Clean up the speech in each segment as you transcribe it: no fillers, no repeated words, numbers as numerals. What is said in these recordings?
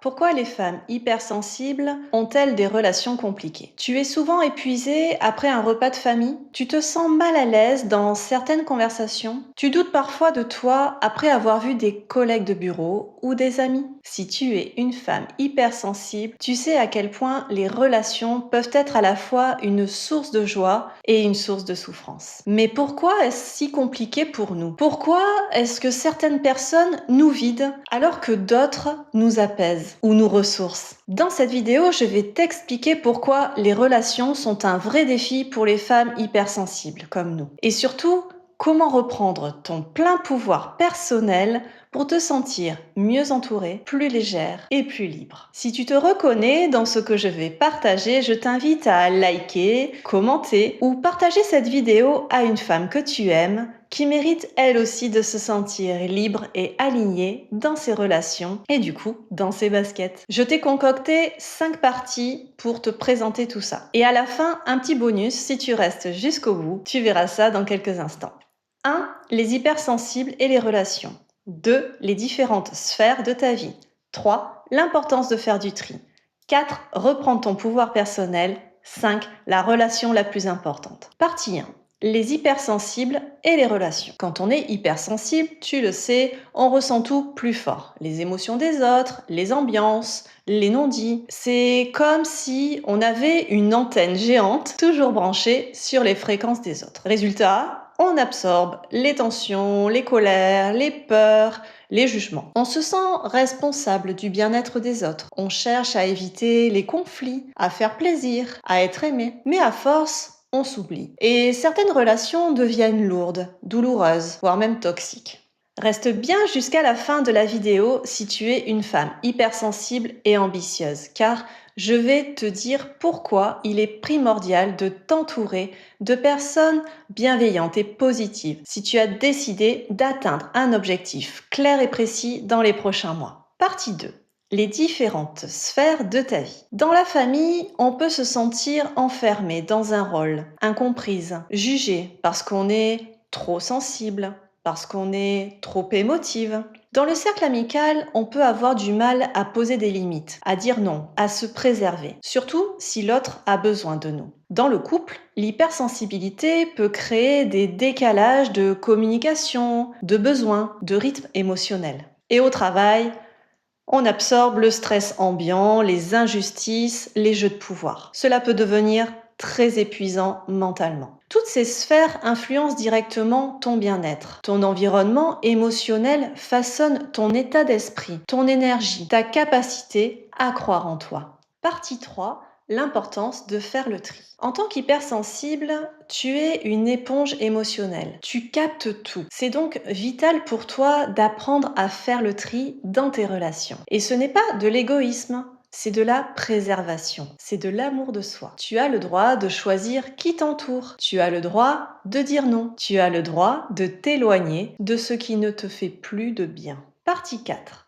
pourquoi les femmes hypersensibles ont-elles des relations compliquées? Tu es souvent épuisée après un repas de famille? Tu te sens mal à l'aise dans certaines conversations? Tu doutes parfois de toi après avoir vu des collègues de bureau ou des amis? Si tu es une femme hypersensible, tu sais à quel point les relations peuvent être à la fois une source de joie et une source de souffrance. Mais pourquoi est-ce si compliqué pour nous? Pourquoi est-ce que certaines personnes nous vident alors que d'autres nous apaisent ou nous ressourcent? Dans cette vidéo, je vais t'expliquer pourquoi les relations sont un vrai défi pour les femmes hypersensibles comme nous. Et surtout, comment reprendre ton plein pouvoir personnel pour te sentir mieux entourée, plus légère et plus libre. Si tu te reconnais dans ce que je vais partager, je t'invite à liker, commenter ou partager cette vidéo à une femme que tu aimes, qui mérite elle aussi de se sentir libre et alignée dans ses relations et du coup dans ses baskets. Je t'ai concocté 5 parties pour te présenter tout ça. Et à la fin, un petit bonus si tu restes jusqu'au bout. Tu verras ça dans quelques instants. 1. Les hypersensibles et les relations. 2. Les différentes sphères de ta vie. 3. L'importance de faire du tri. 4. Reprendre ton pouvoir personnel. 5. La relation la plus importante. Partie 1. Les hypersensibles et les relations. Quand on est hypersensible, tu le sais, on ressent tout plus fort. Les émotions des autres, les ambiances, les non-dits. C'est comme si on avait une antenne géante toujours branchée sur les fréquences des autres. Résultat, on absorbe les tensions, les colères, les peurs, les jugements. On se sent responsable du bien-être des autres. On cherche à éviter les conflits, à faire plaisir, à être aimé. Mais à force, on s'oublie. Et certaines relations deviennent lourdes, douloureuses, voire même toxiques. Reste bien jusqu'à la fin de la vidéo si tu es une femme hypersensible et ambitieuse, car je vais te dire pourquoi il est primordial de t'entourer de personnes bienveillantes et positives si tu as décidé d'atteindre un objectif clair et précis dans les prochains mois. Partie 2. Les différentes sphères de ta vie. Dans la famille, on peut se sentir enfermé dans un rôle, incomprise, jugé parce qu'on est trop sensible, parce qu'on est trop émotive. Dans le cercle amical, on peut avoir du mal à poser des limites, à dire non, à se préserver, surtout si l'autre a besoin de nous. Dans le couple, l'hypersensibilité peut créer des décalages de communication, de besoins, de rythme émotionnel. Et au travail, on absorbe le stress ambiant, les injustices, les jeux de pouvoir. Cela peut devenir très épuisant mentalement. Toutes ces sphères influencent directement ton bien-être. Ton environnement émotionnel façonne ton état d'esprit, ton énergie, ta capacité à croire en toi. Partie 3. L'importance de faire le tri. En tant qu'hypersensible, tu es une éponge émotionnelle. Tu captes tout. C'est donc vital pour toi d'apprendre à faire le tri dans tes relations. Et ce n'est pas de l'égoïsme. C'est de la préservation, c'est de l'amour de soi. Tu as le droit de choisir qui t'entoure. Tu as le droit de dire non. Tu as le droit de t'éloigner de ce qui ne te fait plus de bien. Partie 4.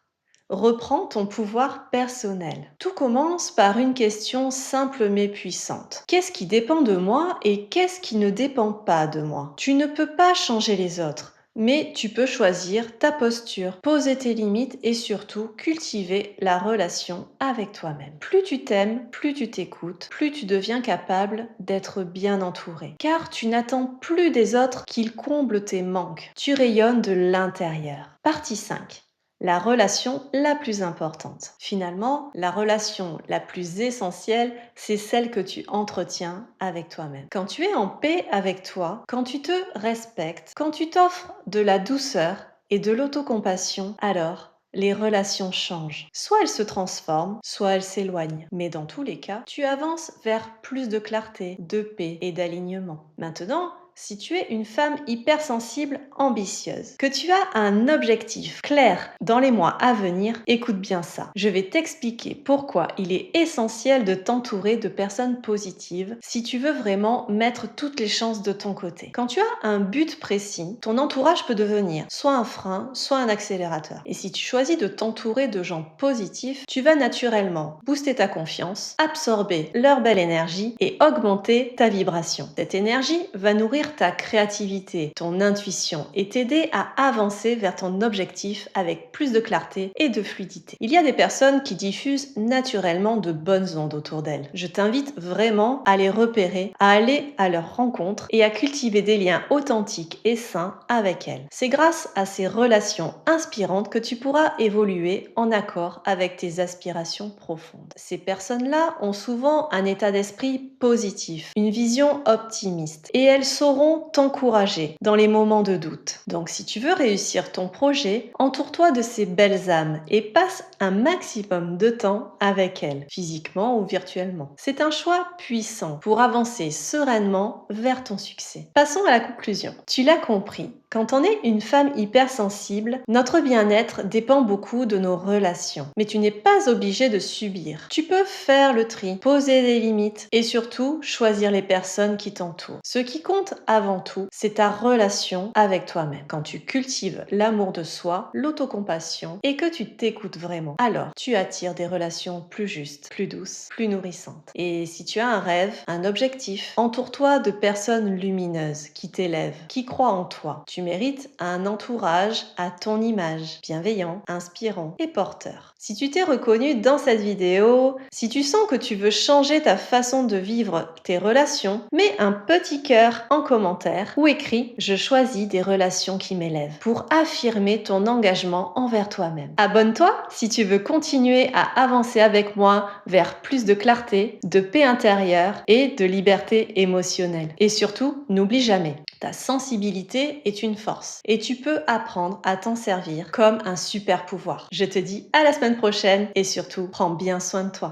Reprends ton pouvoir personnel. Tout commence par une question simple mais puissante. Qu'est-ce qui dépend de moi et qu'est-ce qui ne dépend pas de moi? Tu ne peux pas changer les autres, mais tu peux choisir ta posture, poser tes limites et surtout cultiver la relation avec toi-même. Plus tu t'aimes, plus tu t'écoutes, plus tu deviens capable d'être bien entouré. Car tu n'attends plus des autres qu'ils comblent tes manques. Tu rayonnes de l'intérieur. Partie 5. La relation la plus importante. Finalement, la relation la plus essentielle, c'est celle que tu entretiens avec toi-même. Quand tu es en paix avec toi, quand tu te respectes, quand tu t'offres de la douceur et de l'autocompassion, alors les relations changent. Soit elles se transforment, soit elles s'éloignent. Mais dans tous les cas, tu avances vers plus de clarté, de paix et d'alignement. Maintenant, si tu es une femme hypersensible, ambitieuse, que tu as un objectif clair dans les mois à venir, écoute bien ça. Je vais t'expliquer pourquoi il est essentiel de t'entourer de personnes positives si tu veux vraiment mettre toutes les chances de ton côté. Quand tu as un but précis, ton entourage peut devenir soit un frein, soit un accélérateur. Et si tu choisis de t'entourer de gens positifs, tu vas naturellement booster ta confiance, absorber leur belle énergie et augmenter ta vibration. Cette énergie va nourrir nourrir ta créativité, ton intuition et t'aider à avancer vers ton objectif avec plus de clarté et de fluidité. Il y a des personnes qui diffusent naturellement de bonnes ondes autour d'elles. Je t'invite vraiment à les repérer, à aller à leur rencontre et à cultiver des liens authentiques et sains avec elles. C'est grâce à ces relations inspirantes que tu pourras évoluer en accord avec tes aspirations profondes. Ces personnes-là ont souvent un état d'esprit positif, une vision optimiste et elles sauront t'encourager dans les moments de doute. Donc si tu veux réussir ton projet, entoure-toi de ces belles âmes et passe un maximum de temps avec elles, physiquement ou virtuellement. C'est un choix puissant pour avancer sereinement vers ton succès. Passons à la conclusion. Tu l'as compris, quand on est une femme hypersensible, notre bien-être dépend beaucoup de nos relations. Mais tu n'es pas obligé de subir. Tu peux faire le tri, poser des limites et surtout choisir les personnes qui t'entourent. Ce qui compte avant tout, c'est ta relation avec toi-même. Quand tu cultives l'amour de soi, l'autocompassion et que tu t'écoutes vraiment, alors tu attires des relations plus justes, plus douces, plus nourrissantes. Et si tu as un rêve, un objectif, entoure-toi de personnes lumineuses qui t'élèvent, qui croient en toi. Tu mérites un entourage à ton image, bienveillant, inspirant et porteur. Si tu t'es reconnu dans cette vidéo, si tu sens que tu veux changer ta façon de vivre tes relations, mets un petit cœur en commentaire ou écris « Je choisis des relations qui m'élèvent » pour affirmer ton engagement envers toi-même. Abonne-toi si tu veux continuer à avancer avec moi vers plus de clarté, de paix intérieure et de liberté émotionnelle. Et surtout, n'oublie jamais, ta sensibilité est une force et tu peux apprendre à t'en servir comme un super pouvoir. Je te dis à la semaine prochaine et surtout, prends bien soin de toi.